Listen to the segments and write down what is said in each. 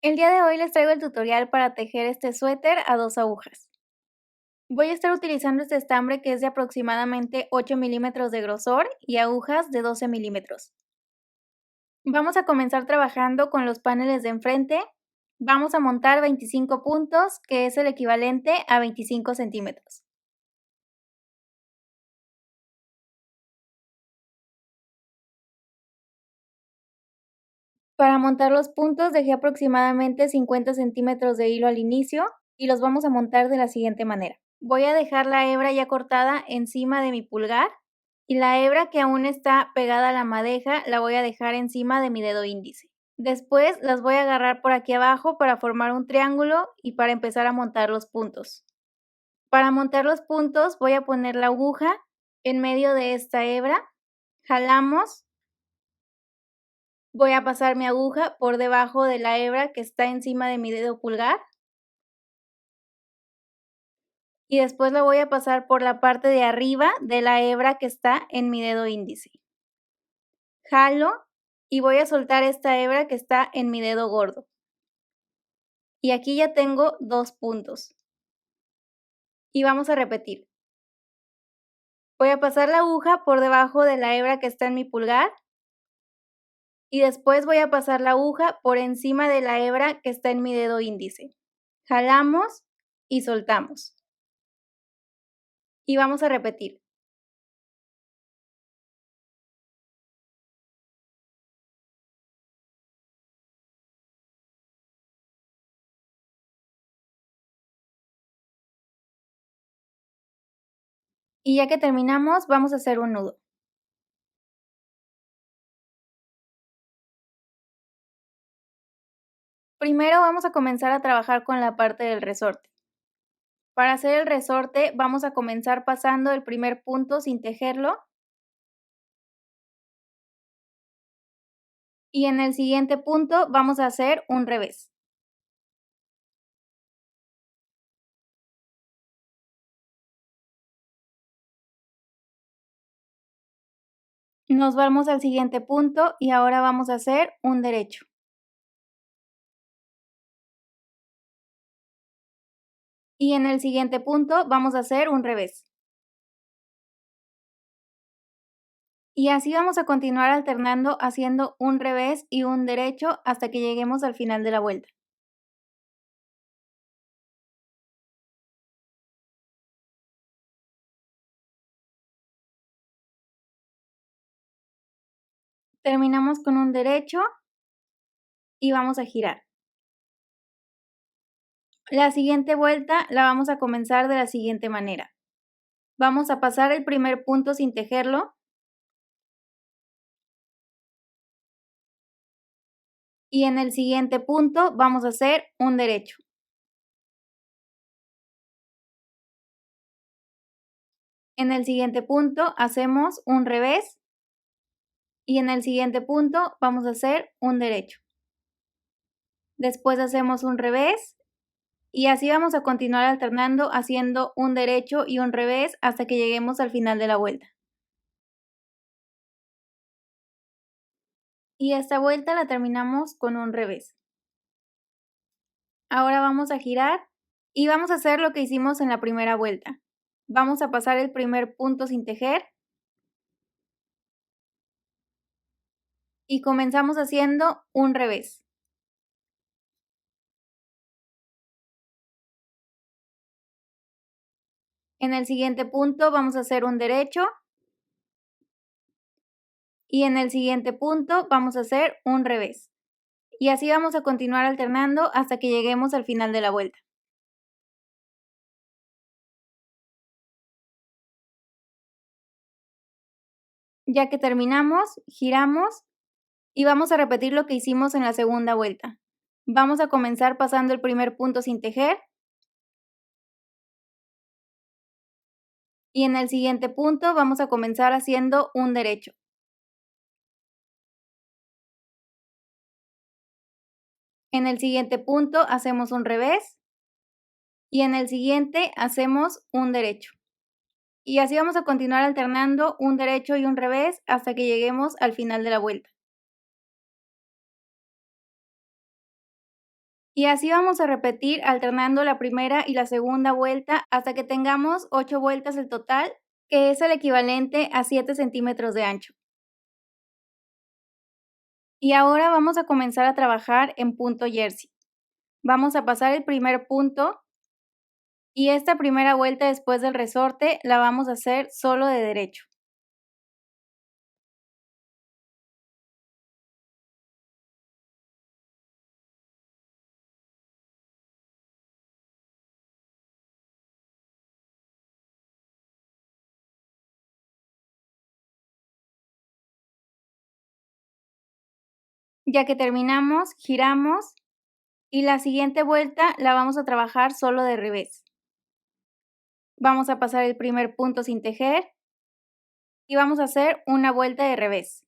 El día de hoy les traigo el tutorial para tejer este suéter a 2 agujas. Voy a estar utilizando este estambre que es de aproximadamente 8 milímetros de grosor y agujas de 12 milímetros. Vamos a comenzar trabajando con los paneles de enfrente. Vamos a montar 25 puntos, que es el equivalente a 25 centímetros. Para montar los puntos dejé aproximadamente 50 centímetros de hilo al inicio y los vamos a montar de la siguiente manera. Voy a dejar la hebra ya cortada encima de mi pulgar y la hebra que aún está pegada a la madeja la voy a dejar encima de mi dedo índice. Después las voy a agarrar por aquí abajo para formar un triángulo y para empezar a montar los puntos. Para montar los puntos voy a poner la aguja en medio de esta hebra, jalamos, voy a pasar mi aguja por debajo de la hebra que está encima de mi dedo pulgar y después la voy a pasar por la parte de arriba de la hebra que está en mi dedo índice. Jalo y voy a soltar esta hebra que está en mi dedo gordo. Y aquí ya tengo 2 puntos. Y vamos a repetir. Voy a pasar la aguja por debajo de la hebra que está en mi pulgar y después voy a pasar la aguja por encima de la hebra que está en mi dedo índice. Jalamos y soltamos. Y vamos a repetir. Y ya que terminamos, vamos a hacer un nudo. Primero vamos a comenzar a trabajar con la parte del resorte. Para hacer el resorte vamos a comenzar pasando el primer punto sin tejerlo y en el siguiente punto vamos a hacer un revés. Nos vamos al siguiente punto y ahora vamos a hacer un derecho. Y en el siguiente punto vamos a hacer un revés. Y así vamos a continuar alternando haciendo un revés y un derecho hasta que lleguemos al final de la vuelta. Terminamos con un derecho y vamos a girar. La siguiente vuelta la vamos a comenzar de la siguiente manera. Vamos a pasar el primer punto sin tejerlo y en el siguiente punto vamos a hacer un derecho. En el siguiente punto hacemos un revés y en el siguiente punto vamos a hacer un derecho. Después hacemos un revés y así vamos a continuar alternando haciendo un derecho y un revés hasta que lleguemos al final de la vuelta. Y esta vuelta la terminamos con un revés. Ahora vamos a girar y vamos a hacer lo que hicimos en la primera vuelta. Vamos a pasar el primer punto sin tejer y comenzamos haciendo un revés. En el siguiente punto vamos a hacer un derecho y en el siguiente punto vamos a hacer un revés. Y así vamos a continuar alternando hasta que lleguemos al final de la vuelta. Ya que terminamos, giramos y vamos a repetir lo que hicimos en la segunda vuelta. Vamos a comenzar pasando el primer punto sin tejer y en el siguiente punto vamos a comenzar haciendo un derecho. En el siguiente punto hacemos un revés y en el siguiente hacemos un derecho. Y así vamos a continuar alternando un derecho y un revés hasta que lleguemos al final de la vuelta. Y así vamos a repetir alternando la primera y la segunda vuelta hasta que tengamos 8 vueltas el total, que es el equivalente a 7 centímetros de ancho. Y ahora vamos a comenzar a trabajar en punto jersey. Vamos a pasar el primer punto y esta primera vuelta después del resorte la vamos a hacer solo de derecho. Ya que terminamos, giramos y la siguiente vuelta la vamos a trabajar solo de revés. Vamos a pasar el primer punto sin tejer y vamos a hacer una vuelta de revés.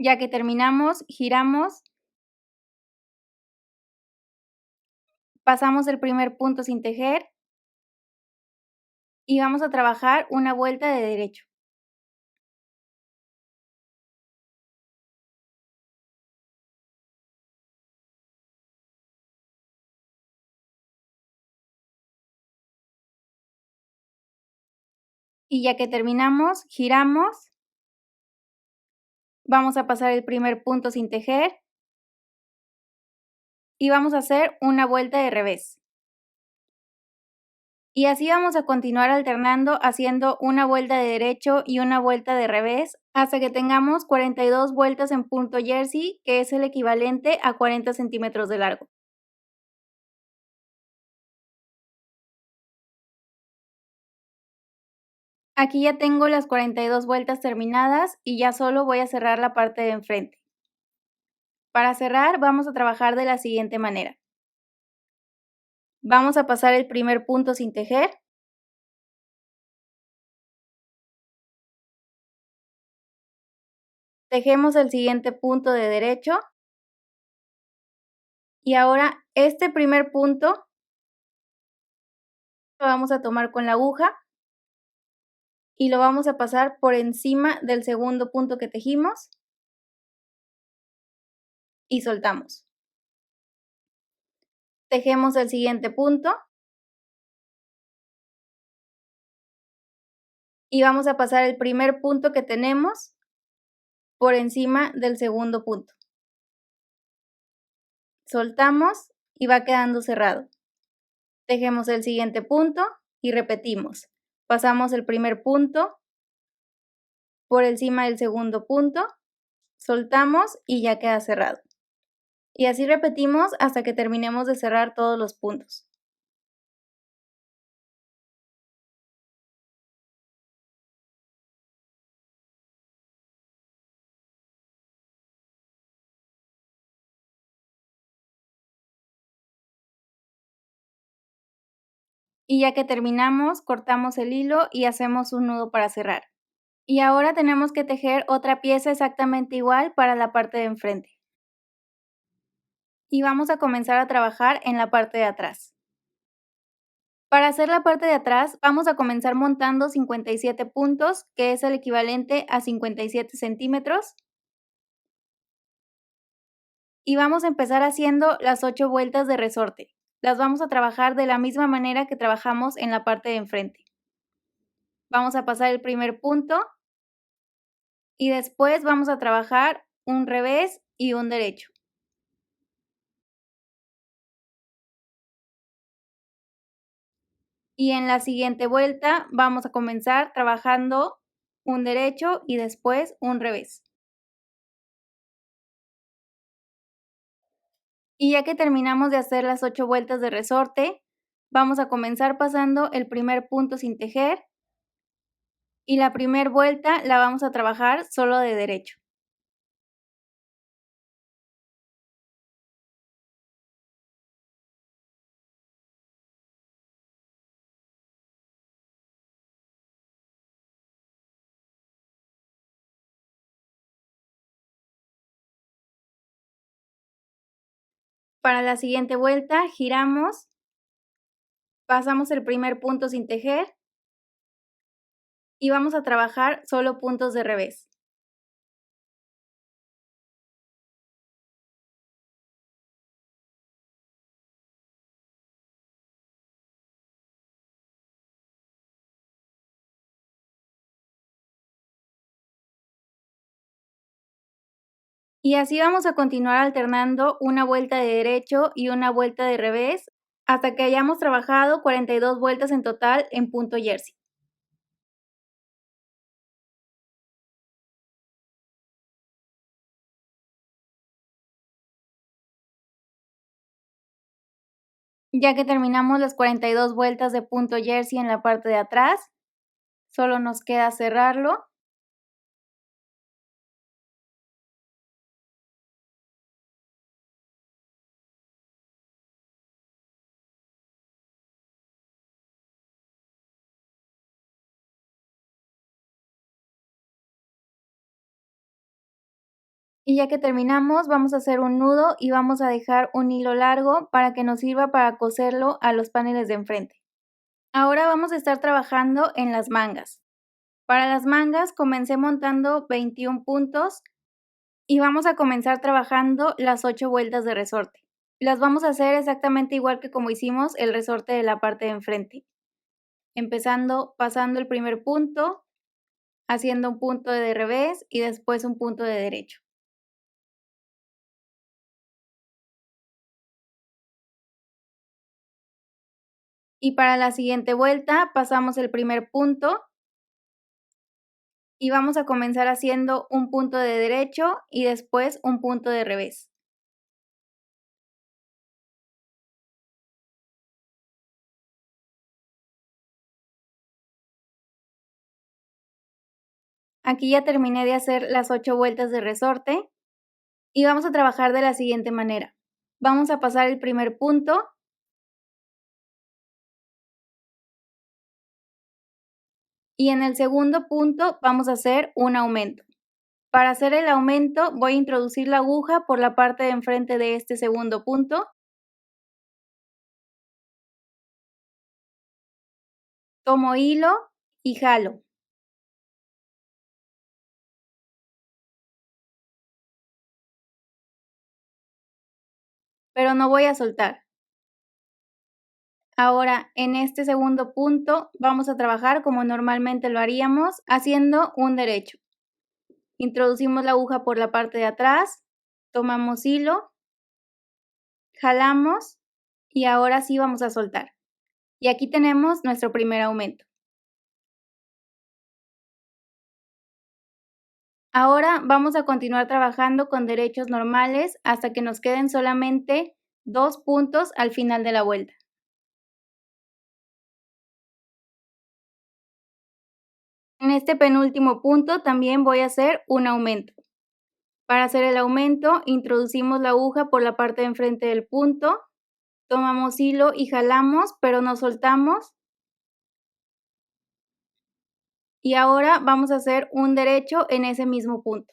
Ya que terminamos, giramos, pasamos el primer punto sin tejer y vamos a trabajar una vuelta de derecho. Y ya que terminamos, giramos, vamos a pasar el primer punto sin tejer y vamos a hacer una vuelta de revés. Y así vamos a continuar alternando haciendo una vuelta de derecho y una vuelta de revés hasta que tengamos 42 vueltas en punto jersey, que es el equivalente a 40 centímetros de largo. Aquí ya tengo las 42 vueltas terminadas y ya solo voy a cerrar la parte de enfrente. Para cerrar vamos a trabajar de la siguiente manera. Vamos a pasar el primer punto sin tejer. Tejemos el siguiente punto de derecho. Y ahora este primer punto lo vamos a tomar con la aguja y lo vamos a pasar por encima del segundo punto que tejimos y soltamos. Tejemos el siguiente punto y vamos a pasar el primer punto que tenemos por encima del segundo punto. Soltamos y va quedando cerrado. Tejemos el siguiente punto y repetimos. Pasamos el primer punto por encima del segundo punto, soltamos y ya queda cerrado. Y así repetimos hasta que terminemos de cerrar todos los puntos. Y ya que terminamos, cortamos el hilo y hacemos un nudo para cerrar. Y ahora tenemos que tejer otra pieza exactamente igual para la parte de enfrente. Y vamos a comenzar a trabajar en la parte de atrás. Para hacer la parte de atrás, vamos a comenzar montando 57 puntos, que es el equivalente a 57 centímetros. Y vamos a empezar haciendo las 8 vueltas de resorte. Las vamos a trabajar de la misma manera que trabajamos en la parte de enfrente. Vamos a pasar el primer punto y después vamos a trabajar un revés y un derecho. Y en la siguiente vuelta vamos a comenzar trabajando un derecho y después un revés. Y ya que terminamos de hacer las 8 vueltas de resorte, vamos a comenzar pasando el primer punto sin tejer y la primera vuelta la vamos a trabajar solo de derecho. Para la siguiente vuelta, giramos, pasamos el primer punto sin tejer y vamos a trabajar solo puntos de revés. Y así vamos a continuar alternando una vuelta de derecho y una vuelta de revés hasta que hayamos trabajado 42 vueltas en total en punto jersey. Ya que terminamos las 42 vueltas de punto jersey en la parte de atrás, solo nos queda cerrarlo. Y ya que terminamos, vamos a hacer un nudo y vamos a dejar un hilo largo para que nos sirva para coserlo a los paneles de enfrente. Ahora vamos a estar trabajando en las mangas. Para las mangas comencé montando 21 puntos y vamos a comenzar trabajando las 8 vueltas de resorte. Las vamos a hacer exactamente igual que como hicimos el resorte de la parte de enfrente. Empezando pasando el primer punto, haciendo un punto de revés y después un punto de derecho. Y para la siguiente vuelta pasamos el primer punto y vamos a comenzar haciendo un punto de derecho y después un punto de revés. Aquí ya terminé de hacer las 8 vueltas de resorte y vamos a trabajar de la siguiente manera. Vamos a pasar el primer punto y en el segundo punto vamos a hacer un aumento. Para hacer el aumento voy a introducir la aguja por la parte de enfrente de este segundo punto. Tomo hilo y jalo. Pero no voy a soltar. Ahora, en este segundo punto, vamos a trabajar como normalmente lo haríamos, haciendo un derecho. Introducimos la aguja por la parte de atrás, tomamos hilo, jalamos y ahora sí vamos a soltar. Y aquí tenemos nuestro primer aumento. Ahora vamos a continuar trabajando con derechos normales hasta que nos queden solamente 2 puntos al final de la vuelta. En este penúltimo punto también voy a hacer un aumento. Para hacer el aumento, introducimos la aguja por la parte de enfrente del punto, tomamos hilo y jalamos, pero no soltamos. Y ahora vamos a hacer un derecho en ese mismo punto.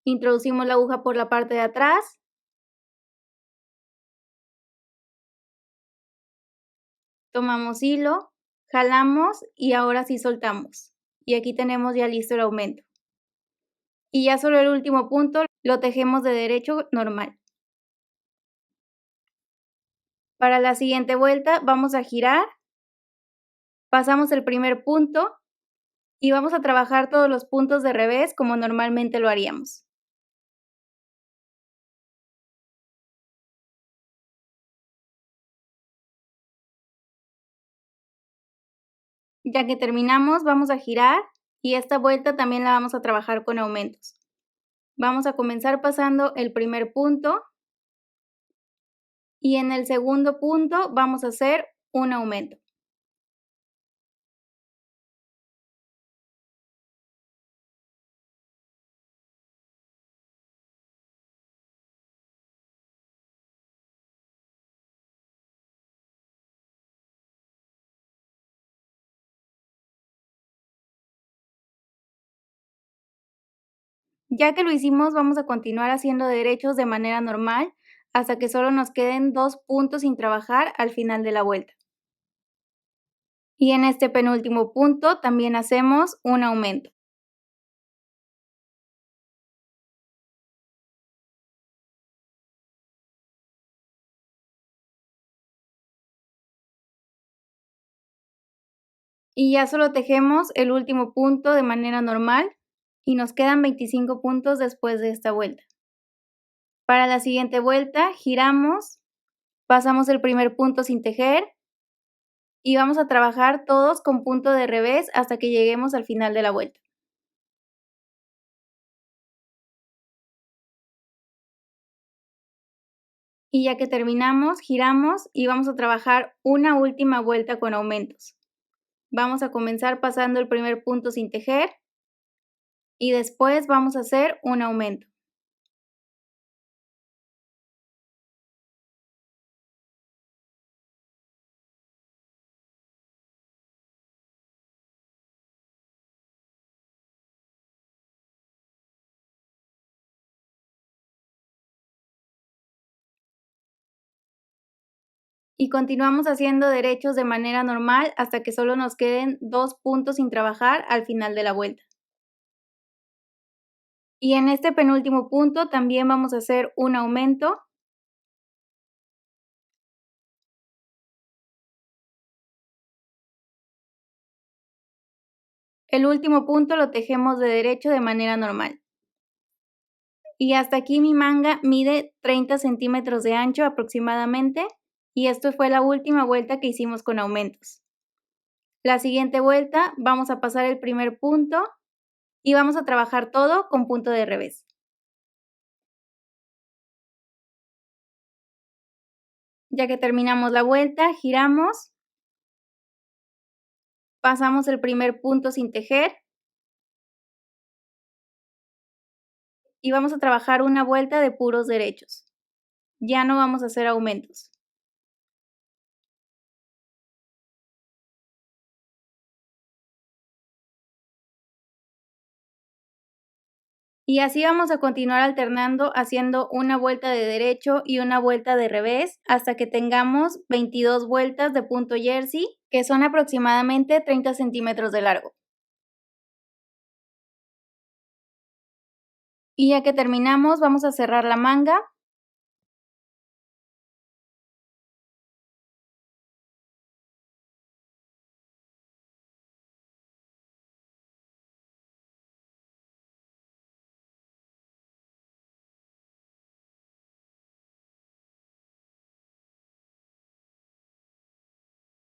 Introducimos la aguja por la parte de atrás, tomamos hilo, jalamos y ahora sí soltamos. Y aquí tenemos ya listo el aumento. Y ya solo el último punto lo tejemos de derecho normal. Para la siguiente vuelta vamos a girar, pasamos el primer punto y vamos a trabajar todos los puntos de revés como normalmente lo haríamos. Ya que terminamos, vamos a girar y esta vuelta también la vamos a trabajar con aumentos. Vamos a comenzar pasando el primer punto y en el segundo punto vamos a hacer un aumento. Ya que lo hicimos, vamos a continuar haciendo derechos de manera normal hasta que solo nos queden 2 puntos sin trabajar al final de la vuelta. Y en este penúltimo punto también hacemos un aumento. Y ya solo tejemos el último punto de manera normal y nos quedan 25 puntos después de esta vuelta. Para la siguiente vuelta giramos, pasamos el primer punto sin tejer y vamos a trabajar todos con punto de revés hasta que lleguemos al final de la vuelta. Y ya que terminamos, giramos y vamos a trabajar una última vuelta con aumentos. Vamos a comenzar pasando el primer punto sin tejer y después vamos a hacer un aumento. Y continuamos haciendo derechos de manera normal hasta que solo nos queden 2 puntos sin trabajar al final de la vuelta. Y en este penúltimo punto también vamos a hacer un aumento. El último punto lo tejemos de derecho de manera normal. Y hasta aquí mi manga mide 30 centímetros de ancho aproximadamente, y esto fue la última vuelta que hicimos con aumentos. La siguiente vuelta vamos a pasar el primer punto y vamos a trabajar todo con punto de revés. Ya que terminamos la vuelta, giramos, pasamos el primer punto sin tejer y vamos a trabajar una vuelta de puros derechos. Ya no vamos a hacer aumentos. Y así vamos a continuar alternando haciendo una vuelta de derecho y una vuelta de revés hasta que tengamos 22 vueltas de punto jersey, que son aproximadamente 30 centímetros de largo. Y ya que terminamos, vamos a cerrar la manga.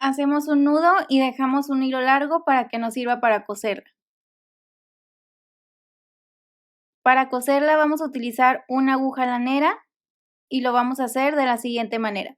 Hacemos un nudo y dejamos un hilo largo para que nos sirva para coserla. Para coserla vamos a utilizar una aguja lanera y lo vamos a hacer de la siguiente manera.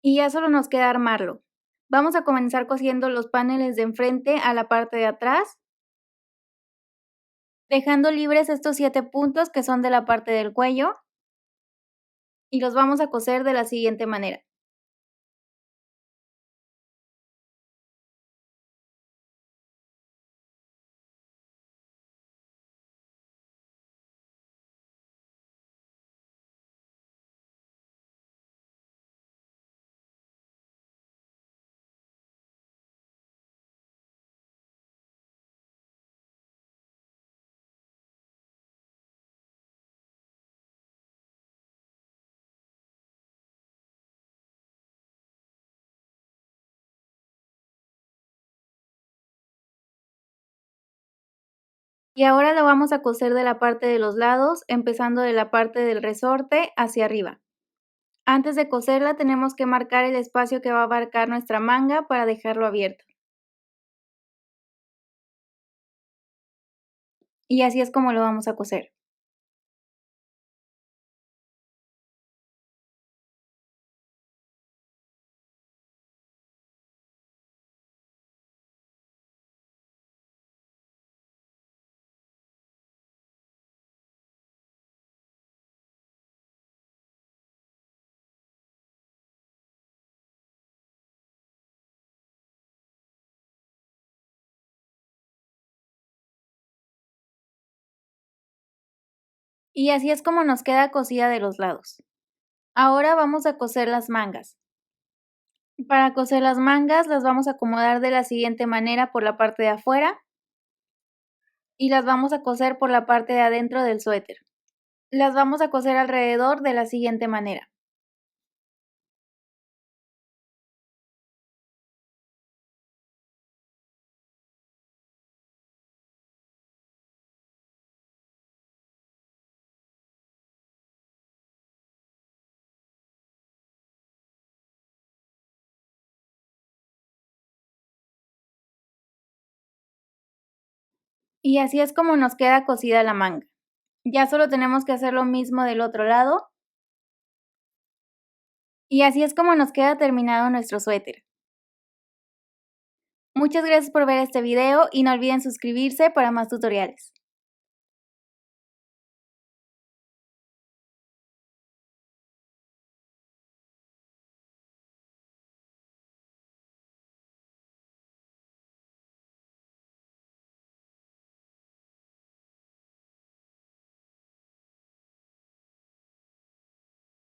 Y ya solo nos queda armarlo. Vamos a comenzar cosiendo los paneles de enfrente a la parte de atrás, dejando libres estos 7 puntos que son de la parte del cuello, y los vamos a coser de la siguiente manera. Y ahora lo vamos a coser de la parte de los lados, empezando de la parte del resorte hacia arriba. Antes de coserla tenemos que marcar el espacio que va a abarcar nuestra manga para dejarlo abierto. Y así es como lo vamos a coser. Y así es como nos queda cosida de los lados. Ahora vamos a coser las mangas. Para coser las mangas las vamos a acomodar de la siguiente manera por la parte de afuera y las vamos a coser por la parte de adentro del suéter. Las vamos a coser alrededor de la siguiente manera. Y así es como nos queda cosida la manga. Ya solo tenemos que hacer lo mismo del otro lado. Y así es como nos queda terminado nuestro suéter. Muchas gracias por ver este video y no olviden suscribirse para más tutoriales.